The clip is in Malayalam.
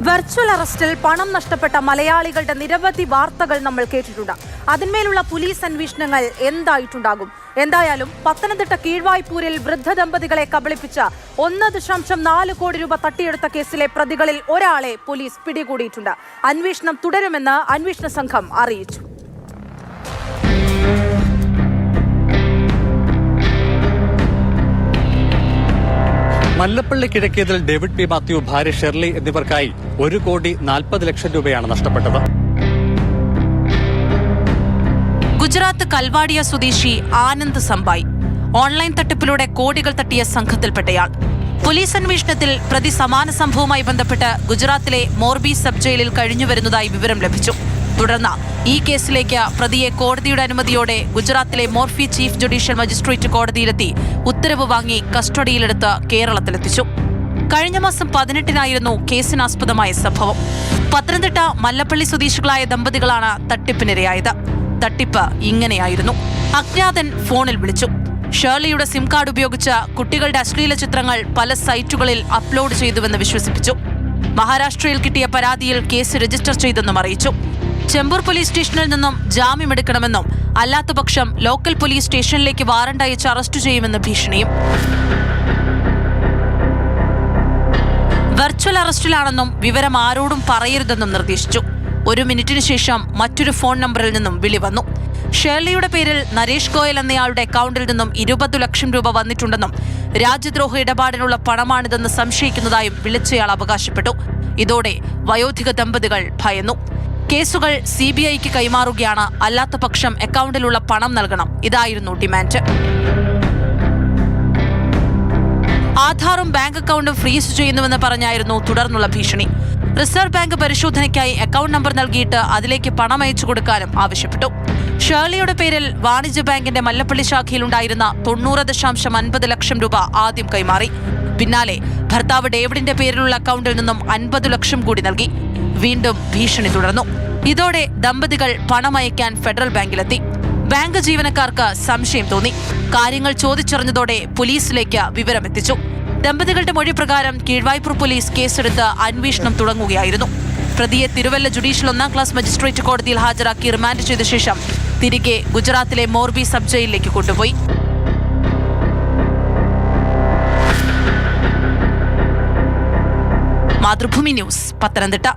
വെർച്വൽ അറസ്റ്റിൽ പണം നഷ്ടപ്പെട്ട മലയാളികളുടെ നിരവധി വാർത്തകൾ നമ്മൾ കേട്ടിട്ടുണ്ട്. അതിന്മേലുള്ള പോലീസ് അന്വേഷണങ്ങൾ എന്തായിട്ടുണ്ടാകും? എന്തായാലും പത്തനംതിട്ട കീഴ്വായ്പൂരിൽ വൃദ്ധ ദമ്പതികളെ കബളിപ്പിച്ച 1.4 കോടി രൂപ തട്ടിയെടുത്ത കേസിലെ പ്രതികളിൽ ഒരാളെ പോലീസ് പിടികൂടിയിട്ടുണ്ട്. അന്വേഷണം തുടരുമെന്ന് അന്വേഷണ സംഘം അറിയിച്ചു. മല്ലപ്പള്ളി കിഴക്കേതിൽ ഡേവിഡ് പി മാത്യു, ഭാര്യ ഷെർലി എന്നിവർക്കായി 1,40,00,000 രൂപയാണ് നഷ്ടപ്പെട്ടത്. ഗുജറാത്ത് കൽവാഡിയ സ്വദേശി ആനന്ദ് സംബായ് ഓൺലൈൻ തട്ടിപ്പിലൂടെ കോടികൾ തട്ടിയ സംഘത്തിൽപ്പെട്ടയാൾ. പോലീസ് അന്വേഷണത്തിൽ പ്രതി സമാന സംഭവവുമായി ബന്ധപ്പെട്ട് ഗുജറാത്തിലെ മോർബി സബ് ജയിലിൽ കഴിഞ്ഞുവരുന്നതായി വിവരം ലഭിച്ചു. തുടർന്ന് ഈ കേസിലേക്ക് പ്രതിയെ കോടതിയുടെ അനുമതിയോടെ ഗുജറാത്തിലെ മോർഫി ചീഫ് ജുഡീഷ്യൽ മജിസ്ട്രേറ്റ് കോടതിയിലെത്തി ഉത്തരവ് വാങ്ങി കസ്റ്റഡിയിലെടുത്ത് കേരളത്തിലെത്തിച്ചു. കഴിഞ്ഞ മാസം 18-നായിരുന്നു കേസിനാസ്പദമായ സംഭവം. പത്തനംതിട്ട മല്ലപ്പള്ളി സ്വദേശികളായ ദമ്പതികളാണ് തട്ടിപ്പിനിരയായത്. തട്ടിപ്പ് ഇങ്ങനെയായിരുന്നു. അജ്ഞാതൻ ഫോണിൽ വിളിച്ചു. ഷേർലിയുടെ സിം കാർഡ് ഉപയോഗിച്ച് കുട്ടികളുടെ അശ്ലീല ചിത്രങ്ങൾ പല സൈറ്റുകളിൽ അപ്ലോഡ് ചെയ്തുവെന്ന് വിശ്വസിപ്പിച്ചു. മഹാരാഷ്ട്രയിൽ കിട്ടിയ പരാതിയിൽ കേസ് രജിസ്റ്റർ ചെയ്തെന്നും അറിയിച്ചു. ചെമ്പൂർ പോലീസ് സ്റ്റേഷനിൽ നിന്നും ജാമ്യമെടുക്കണമെന്നും അല്ലാത്തപക്ഷം ലോക്കൽ പോലീസ് സ്റ്റേഷനിലേക്ക് വാറണ്ട് അയച്ച് അറസ്റ്റ് ചെയ്യുമെന്ന് ഭീഷണിയും. വെർച്വൽ അറസ്റ്റിലാണെന്നും വിവരം ആരോടും പറയരുതെന്നും നിർദ്ദേശിച്ചു. 1 മിനിറ്റിന് ശേഷം മറ്റൊരു ഫോൺ നമ്പറിൽ നിന്നും വിളി വന്നു. ഷേർലിയുടെ പേരിൽ നരേഷ് ഗോയൽ എന്നയാളുടെ അക്കൗണ്ടിൽ നിന്നും 20 ലക്ഷം രൂപ വന്നിട്ടുണ്ടെന്നും രാജ്യദ്രോഹ ഇടപാടിനുള്ള പണമാണിതെന്ന് സംശയിക്കുന്നതായും വിളിച്ചയാൾ അവകാശപ്പെട്ടു. ഇതോടെ വയോധിക ദമ്പതികൾ ഭയന്നു. കേസുകൾ CBIക്ക് കൈമാറുകയാണ്, അല്ലാത്തപക്ഷം അക്കൗണ്ടിലുള്ള പണം നൽകണം, ഇതായിരുന്നു ഡിമാൻഡ്. ആധാറും ബാങ്ക് അക്കൗണ്ടും ഫ്രീസ് ചെയ്യുന്നുവെന്ന് പറഞ്ഞായിരുന്നു തുടർന്നുള്ള ഭീഷണി. റിസർവ് ബാങ്ക് പരിശോധനയ്ക്കായി അക്കൗണ്ട് നമ്പർ നൽകിയിട്ട് അതിലേക്ക് പണം അയച്ചു കൊടുക്കാനും ആവശ്യപ്പെട്ടു. ഷേർലിയുടെ പേരിൽ വാണിജ്യ ബാങ്കിന്റെ മല്ലപ്പള്ളി ശാഖയിലുണ്ടായിരുന്ന 90.50 ലക്ഷം രൂപ ആദ്യം കൈമാറി. പിന്നാലെ ഭർത്താവ് ഡേവിഡിന്റെ പേരിലുള്ള അക്കൗണ്ടിൽ നിന്നും 50 ലക്ഷം കൂടി നൽകി. വീണ്ടും ഭീഷണി തുടർന്നു. ഇതോടെ ദമ്പതികൾ പണം അയക്കാൻ ഫെഡറൽ ബാങ്കിലെത്തി. ബാങ്ക് ജീവനക്കാർക്ക് സംശയം തോന്നി. കാര്യങ്ങൾ ചോദിച്ചറിഞ്ഞതോടെ പോലീസിലേക്ക് വിവരമെത്തിച്ചു. ദമ്പതികളുടെ മൊഴി പ്രകാരം കീഴ്വായ്പൂർ പോലീസ് കേസെടുത്ത് അന്വേഷണം തുടങ്ങുകയായിരുന്നു. പ്രതിയെ തിരുവല്ല ജുഡീഷ്യൽ 1-ാം ക്ലാസ് മജിസ്ട്രേറ്റ് കോടതിയിൽ ഹാജരാക്കി റിമാൻഡ് ചെയ്ത ശേഷം തിരികെ ഗുജറാത്തിലെ മോർബി സബ് ജയിലിലേക്ക് കൊണ്ടുപോയി. മാതൃഭൂമി ന്യൂസ്, പത്തനംതിട്ട.